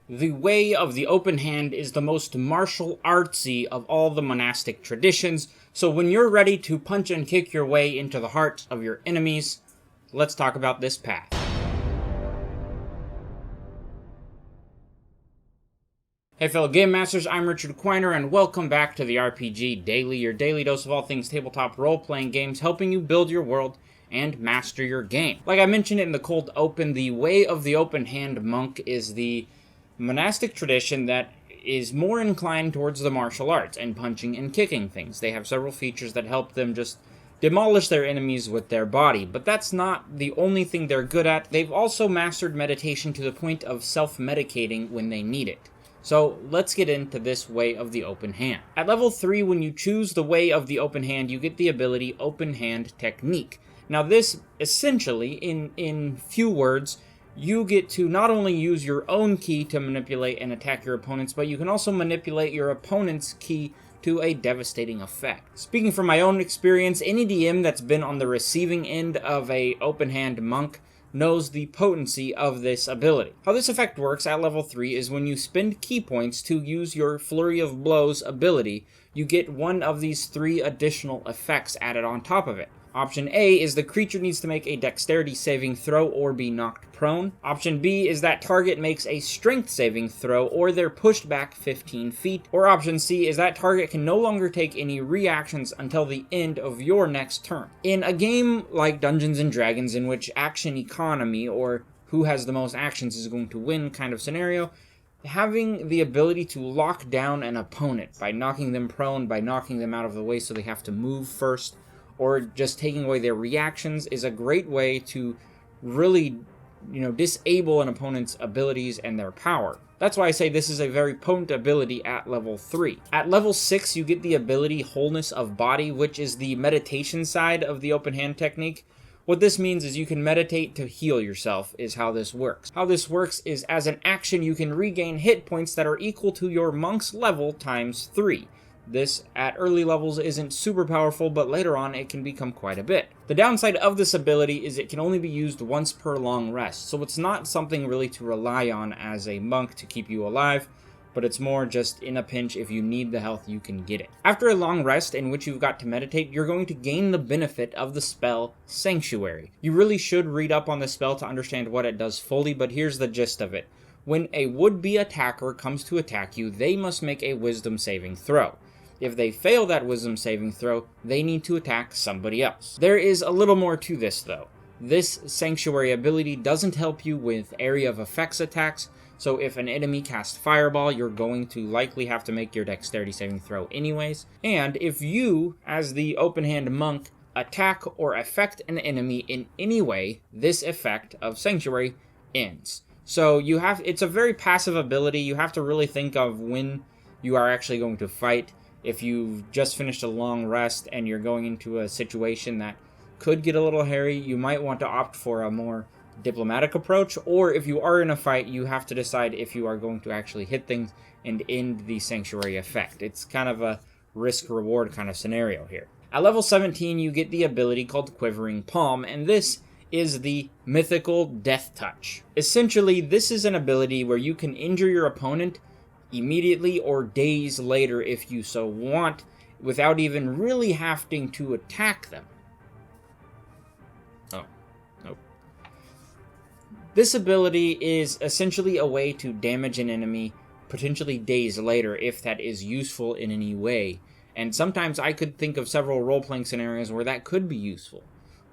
The way of the open hand is the most martial artsy of all the monastic traditions, so when you're ready to punch and kick your way into the hearts of your enemies, let's talk about this path. Hey fellow Game Masters, I'm Richard Quiner, and welcome back to the RPG Daily, your daily dose of all things tabletop role-playing games, helping you build your world and master your game. Like I mentioned in the cold open, the way of the open hand monk is the monastic tradition that is more inclined towards the martial arts and punching and kicking things. They have several features that help them just demolish their enemies with their body, but that's not the only thing they're good at. They've also mastered meditation to the point of self-medicating when they need it. So let's get into this way of the open hand. At level 3, when you choose the way of the open hand, you get the ability Open Hand Technique. Now this, essentially, in few words, you get to not only use your own ki to manipulate and attack your opponents, but you can also manipulate your opponent's ki to a devastating effect. Speaking from my own experience, any DM that's been on the receiving end of a open hand monk knows the potency of this ability. How this effect works at level 3 is when you spend ki points to use your Flurry of Blows ability, you get one of these 3 additional effects added on top of it. Option A is the creature needs to make a dexterity saving throw or be knocked prone. Option B is that target makes a strength saving throw or they're pushed back 15 feet. Or option C is that target can no longer take any reactions until the end of your next turn. In a game like Dungeons & Dragons, in which action economy or who has the most actions is going to win kind of scenario, having the ability to lock down an opponent by knocking them prone, by knocking them out of the way so they have to move first, or just taking away their reactions is a great way to really, disable an opponent's abilities and their power. That's why I say this is a very potent ability at level 3. At level 6, you get the ability Wholeness of Body, which is the meditation side of the open hand technique. What this means is you can meditate to heal yourself, is how this works. How this works is as an action, you can regain hit points that are equal to your monk's level times 3. This, at early levels, isn't super powerful, but later on it can become quite a bit. The downside of this ability is it can only be used once per long rest, so it's not something really to rely on as a monk to keep you alive, but it's more just in a pinch, if you need the health, you can get it. After a long rest in which you've got to meditate, you're going to gain the benefit of the spell Sanctuary. You really should read up on the spell to understand what it does fully, but here's the gist of it. When a would-be attacker comes to attack you, they must make a wisdom saving throw. If they fail that wisdom saving throw, they need to attack somebody else. There is a little more to this though. This Sanctuary ability doesn't help you with area of effects attacks, so if an enemy casts Fireball, you're going to likely have to make your dexterity saving throw anyways. And if you, as the open hand monk, attack or affect an enemy in any way, this effect of Sanctuary ends. So it's a very passive ability. You have to really think of when you are actually going to fight. If you've just finished a long rest and you're going into a situation that could get a little hairy, you might want to opt for a more diplomatic approach, or if you are in a fight, you have to decide if you are going to actually hit things and end the Sanctuary effect. It's kind of a risk-reward kind of scenario here. At level 17, you get the ability called Quivering Palm, and this is the mythical Death Touch. Essentially, this is an ability where you can injure your opponent immediately or days later if you so want, without even really having to attack them. Oh, nope. This ability is essentially a way to damage an enemy potentially days later if that is useful in any way. And sometimes I could think of several role-playing scenarios where that could be useful,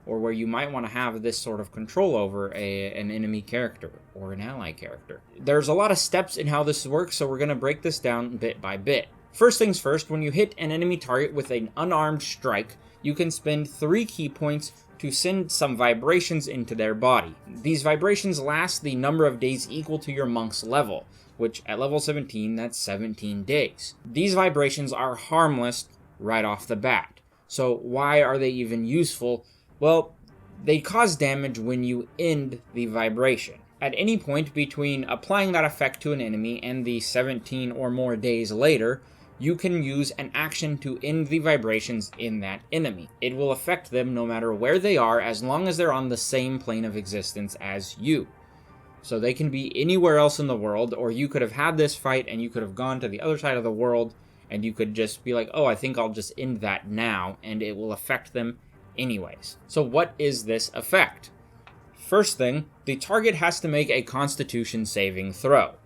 or where you might want to have this sort of control over an enemy character or an ally character. There's a lot of steps in how this works, so we're going to break this down bit by bit. First things first, when you hit an enemy target with an unarmed strike, you can spend 3 ki points to send some vibrations into their body. These vibrations last the number of days equal to your monk's level, which at level 17, that's 17 days. These vibrations are harmless right off the bat. So why are they even useful? Well, they cause damage when you end the vibration. At any point between applying that effect to an enemy and the 17 or more days later, you can use an action to end the vibrations in that enemy. It will affect them no matter where they are, as long as they're on the same plane of existence as you. So they can be anywhere else in the world, or you could have had this fight and you could have gone to the other side of the world and you could just be like, oh, I think I'll just end that now, and it will affect them anyways. So what is this effect? First thing, the target has to make a Constitution saving throw.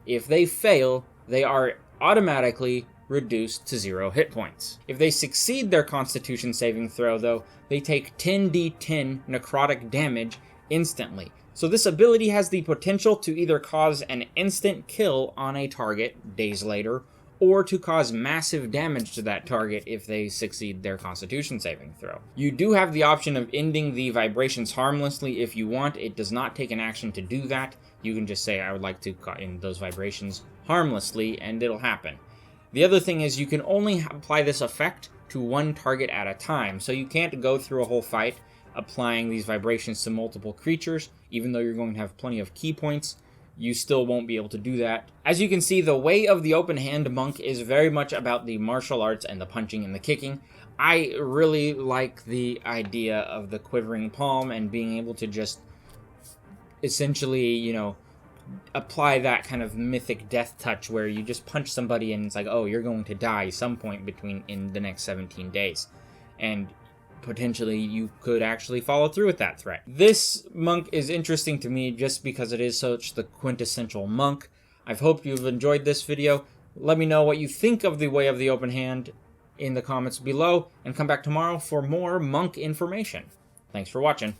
If they fail, they are automatically reduced to 0 hit points. If they succeed their Constitution saving throw, though, they take 10d10 necrotic damage instantly. So this ability has the potential to either cause an instant kill on a target days later, or to cause massive damage to that target if they succeed their Constitution saving throw. You do have the option of ending the vibrations harmlessly if you want. It does not take an action to do that. You can just say, I would like to end those vibrations harmlessly, and it'll happen. The other thing is you can only apply this effect to one target at a time, so you can't go through a whole fight applying these vibrations to multiple creatures. Even though you're going to have plenty of key points, you still won't be able to do that. As you can see, the Way of the Open Hand monk is very much about the martial arts and the punching and the kicking. I really like the idea of the quivering palm and being able to just essentially, apply that kind of mythic death touch where you just punch somebody and it's like, oh, you're going to die some point in the next 17 days. And potentially you could actually follow through with that threat. This monk is interesting to me just because it is such the quintessential monk. I hope you've enjoyed this video. Let me know what you think of the Way of the Open Hand in the comments below, and come back tomorrow for more monk information. Thanks for watching.